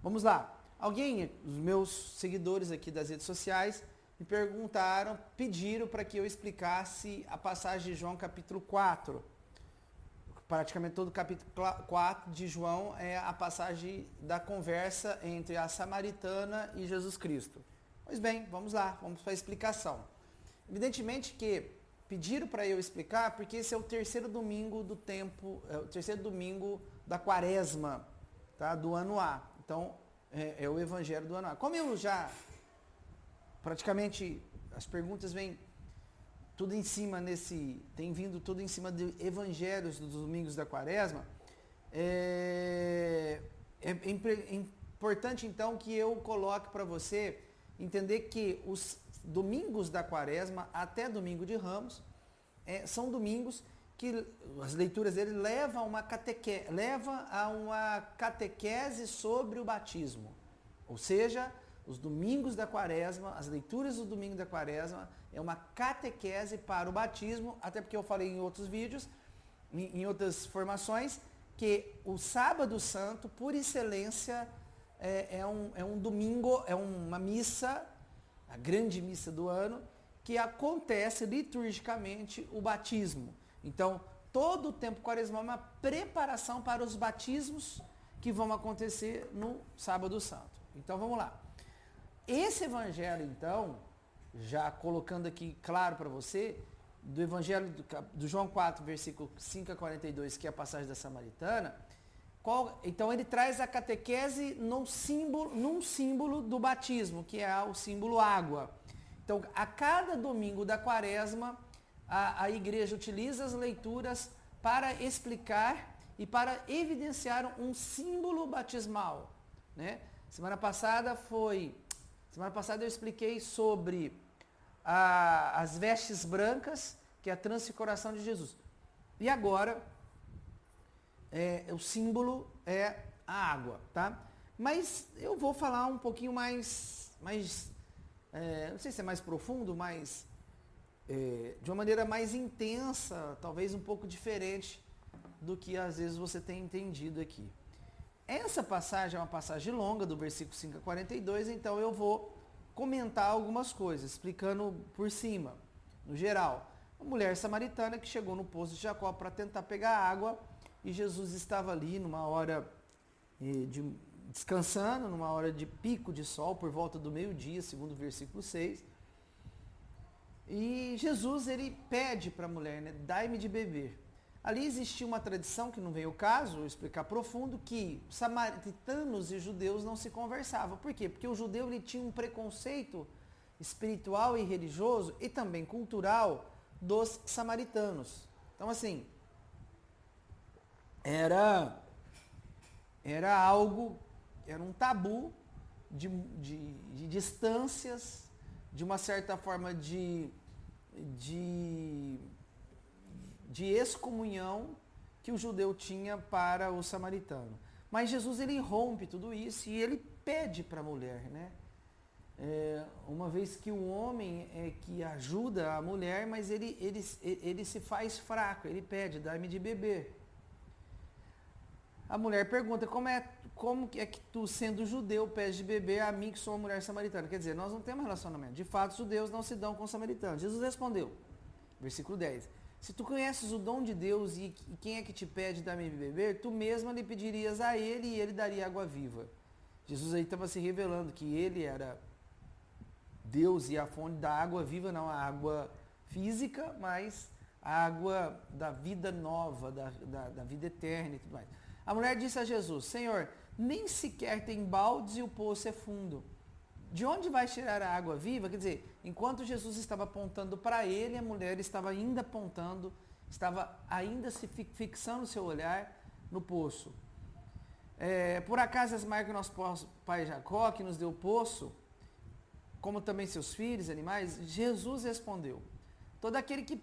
Vamos lá. Os meus seguidores aqui das redes sociais, me perguntaram, pediram para que eu explicasse a passagem de João capítulo 4. Praticamente todo o capítulo 4 de João é a passagem da conversa entre a samaritana e Jesus Cristo. Pois bem, vamos lá, vamos para a explicação. Evidentemente que pediram para eu explicar porque esse é o terceiro domingo do tempo, é o terceiro domingo da quaresma, tá? Do ano A. Então, é o evangelho do ano A. Como eu já, praticamente, as perguntas vêm tudo em cima tem vindo tudo em cima de evangelhos dos domingos da quaresma, é importante então que eu coloque para você entender que os domingos da quaresma até domingo de Ramos são domingos que as leituras dele levam a uma catequese sobre o batismo. Ou seja, os domingos da quaresma, as leituras do domingo da quaresma, é uma catequese para o batismo, até porque eu falei em outros vídeos, em outras formações, que o sábado santo, por excelência, é um domingo, é uma missa, a grande missa do ano, que acontece liturgicamente o batismo. Então, todo o tempo quaresmal é uma preparação para os batismos que vão acontecer no sábado santo. Então, vamos lá. Esse evangelho, então, já colocando aqui claro para você, do evangelho do João 4, versículo 5 a 42, que é a passagem da samaritana, então ele traz a catequese num símbolo do batismo, que é o símbolo água. Então, a cada domingo da quaresma, a igreja utiliza as leituras para explicar e para evidenciar um símbolo batismal, né? Semana passada eu expliquei sobre as vestes brancas, que é a transfiguração de Jesus. E agora, o símbolo é a água, tá? Mas eu vou falar um pouquinho mais não sei se é mais profundo, mas de uma maneira mais intensa, talvez um pouco diferente do que às vezes você tem entendido aqui. Essa passagem é uma passagem longa, do versículo 5 a 42, então eu vou comentar algumas coisas, explicando por cima, no geral. Uma mulher samaritana que chegou no poço de Jacó para tentar pegar água, e Jesus estava ali numa hora descansando, numa hora de pico de sol, por volta do meio-dia, segundo o versículo 6. E Jesus, ele pede para a mulher, né, dai-me de beber. Ali existia uma tradição, que não veio o caso, eu explicar profundo, que samaritanos e judeus não se conversavam. Por quê? Porque o judeu ele tinha um preconceito espiritual e religioso e também cultural dos samaritanos. Então, assim, era um tabu de distâncias, de uma certa forma de excomunhão que o judeu tinha para o samaritano. Mas Jesus, ele rompe tudo isso e ele pede para a mulher, né? Uma vez que o homem é que ajuda a mulher, mas ele se faz fraco, ele pede, dá-me de beber. A mulher pergunta, como é que tu, sendo judeu, pedes de beber a mim que sou uma mulher samaritana? Quer dizer, nós não temos relacionamento. De fato, os judeus não se dão com os samaritanos. Jesus respondeu, versículo 10, se tu conheces o dom de Deus e quem é que te pede dar-me de beber, tu mesma lhe pedirias a ele e ele daria água viva. Jesus aí estava se revelando que ele era Deus e a fonte da água viva, não a água física, mas a água da vida nova, da vida eterna e tudo mais. A mulher disse a Jesus, Senhor, nem sequer tem baldes e o poço é fundo. De onde vai tirar a água viva? Quer dizer, enquanto Jesus estava apontando para ele, a mulher estava ainda apontando, estava ainda se fixando o seu olhar no poço. Por acaso as marcas do nosso pai Jacó, que nos deu o poço, como também seus filhos, animais? Jesus respondeu, todo aquele que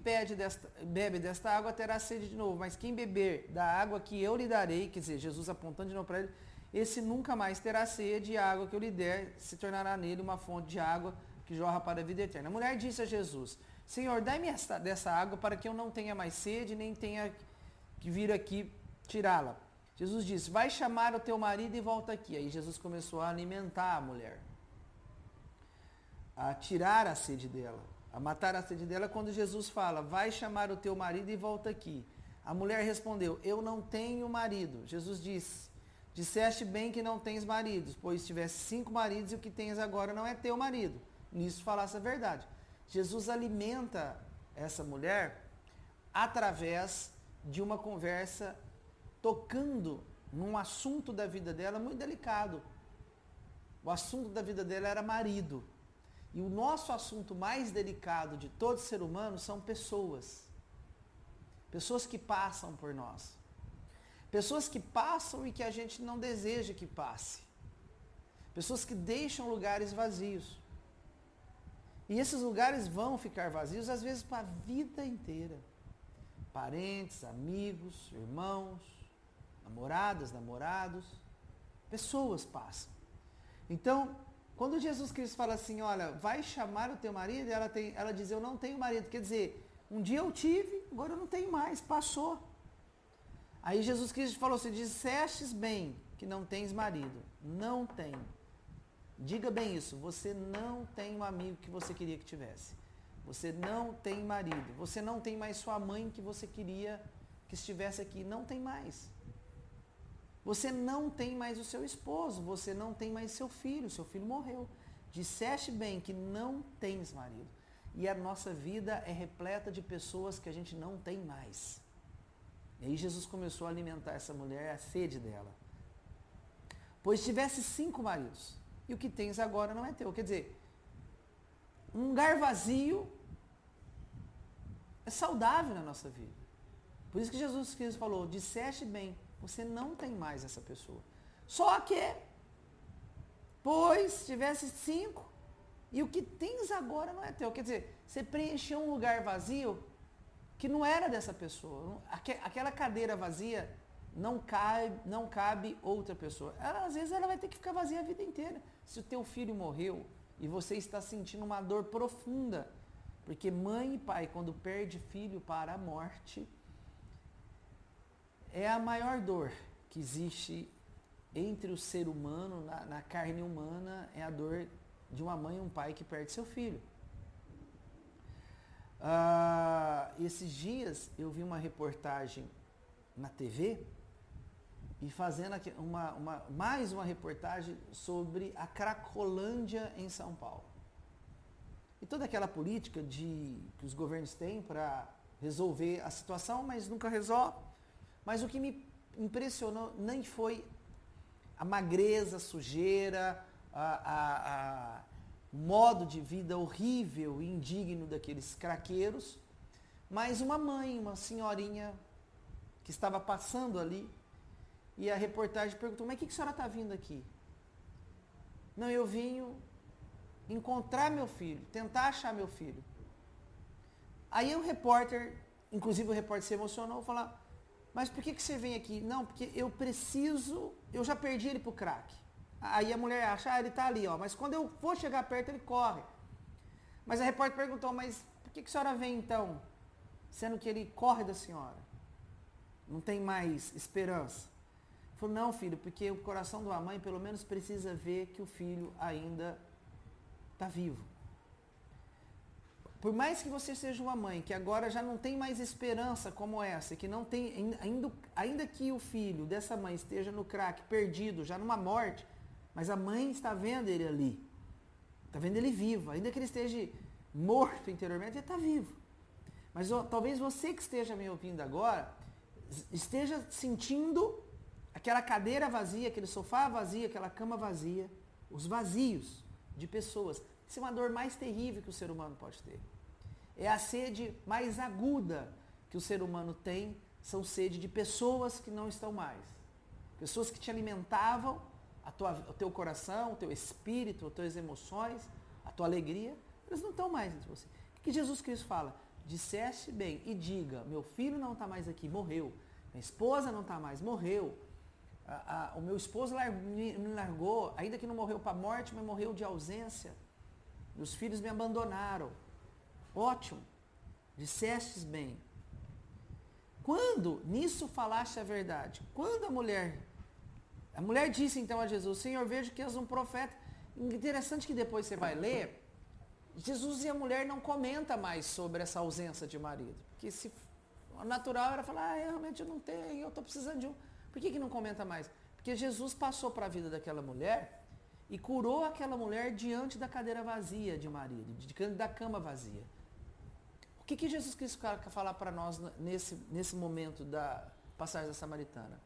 bebe desta água terá sede de novo, mas quem beber da água que eu lhe darei, quer dizer, Jesus apontando de novo para ele, esse nunca mais terá sede, e a água que eu lhe der se tornará nele uma fonte de água que jorra para a vida eterna. A mulher disse a Jesus, Senhor, dai-me dessa água para que eu não tenha mais sede, nem tenha que vir aqui tirá-la. Jesus disse, vai chamar o teu marido e volta aqui. Aí Jesus começou a alimentar a mulher, a tirar a sede dela, a matar a sede dela, quando Jesus fala, vai chamar o teu marido e volta aqui. A mulher respondeu, eu não tenho marido. Jesus disse, disseste bem que não tens maridos, pois tivesse 5 maridos e o que tens agora não é teu marido. Nisso falasse a verdade. Jesus alimenta essa mulher através de uma conversa tocando num assunto da vida dela muito delicado. O assunto da vida dela era marido. E o nosso assunto mais delicado de todo ser humano são pessoas. Pessoas que passam por nós. Pessoas que passam e que a gente não deseja que passe. Pessoas que deixam lugares vazios. E esses lugares vão ficar vazios, às vezes, para a vida inteira. Parentes, amigos, irmãos, namoradas, namorados. Pessoas passam. Então, quando Jesus Cristo fala assim, olha, vai chamar o teu marido, ela diz, eu não tenho marido. Quer dizer, um dia eu tive, agora eu não tenho mais, passou. Aí Jesus Cristo falou assim, dissestes bem que não tens marido. Não tenho. Diga bem isso, você não tem um amigo que você queria que tivesse. Você não tem marido. Você não tem mais sua mãe que você queria que estivesse aqui. Não tem mais. Você não tem mais o seu esposo. Você não tem mais seu filho. Seu filho morreu. Disseste bem que não tens marido. E a nossa vida é repleta de pessoas que a gente não tem mais. E aí Jesus começou a alimentar essa mulher, a sede dela. Pois tivesse 5 maridos. E o que tens agora não é teu. Quer dizer, um lugar vazio é saudável na nossa vida. Por isso que Jesus Cristo falou, disseste bem, você não tem mais essa pessoa. Só que, pois tivesse 5, e o que tens agora não é teu. Quer dizer, você preencheu um lugar vazio que não era dessa pessoa. Aquela cadeira vazia não cabe outra pessoa. Às vezes ela vai ter que ficar vazia a vida inteira. Se o teu filho morreu e você está sentindo uma dor profunda, porque mãe e pai, quando perde filho para a morte, é a maior dor que existe entre o ser humano, na carne humana, é a dor de uma mãe e um pai que perde seu filho. Esses dias eu vi uma reportagem na TV e fazendo mais uma reportagem sobre a Cracolândia em São Paulo. E toda aquela política que os governos têm para resolver a situação, mas nunca resolve. Mas o que me impressionou nem foi a magreza, a sujeira, o modo de vida horrível e indigno daqueles craqueiros, mas uma mãe, uma senhorinha que estava passando ali, e a reportagem perguntou, mas o que a senhora está vindo aqui? Não, eu vim encontrar meu filho, tentar achar meu filho. Aí o repórter, inclusive o repórter se emocionou, falou, mas por que você vem aqui? Não, porque eu já perdi ele pro crack. Aí a mulher acha, ele está ali, ó, mas quando eu for chegar perto ele corre. Mas a repórter perguntou, mas por que a senhora vem então, sendo que ele corre da senhora? Não tem mais esperança. Falou, não, filho, porque o coração de uma mãe pelo menos precisa ver que o filho ainda está vivo. Por mais que você seja uma mãe que agora já não tem mais esperança como essa, que não tem, ainda que o filho dessa mãe esteja no crack, perdido, já numa morte, mas a mãe está vendo ele ali, está vendo ele vivo, ainda que ele esteja morto interiormente, ele está vivo. Mas talvez você que esteja me ouvindo agora, esteja sentindo aquela cadeira vazia, aquele sofá vazio, aquela cama vazia, os vazios de pessoas. Isso é uma dor mais terrível que o ser humano pode ter. É a sede mais aguda que o ser humano tem, são sede de pessoas que não estão mais. Pessoas que te alimentavam o teu coração, o teu espírito, as tuas emoções, a tua alegria, eles não estão mais entre você. O que Jesus Cristo fala? Disseste bem e diga, meu filho não está mais aqui, morreu. Minha esposa não está mais, morreu. O meu esposo me largou, ainda que não morreu para a morte, mas morreu de ausência. Meus filhos me abandonaram. Ótimo, dissestes bem. Quando nisso falaste a verdade, quando a mulher disse então a Jesus, Senhor, vejo que és um profeta. Interessante que depois você vai ler, Jesus e a mulher não comenta mais sobre essa ausência de marido. Porque se o natural era falar, realmente eu não tenho, eu estou precisando de um. Por que não comenta mais? Porque Jesus passou para a vida daquela mulher e curou aquela mulher diante da cadeira vazia de marido, da cama vazia. O que Jesus quis falar para nós nesse momento da passagem da Samaritana?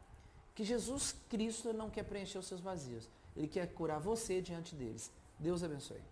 Que Jesus Cristo não quer preencher os seus vazios. Ele quer curar você diante deles. Deus abençoe.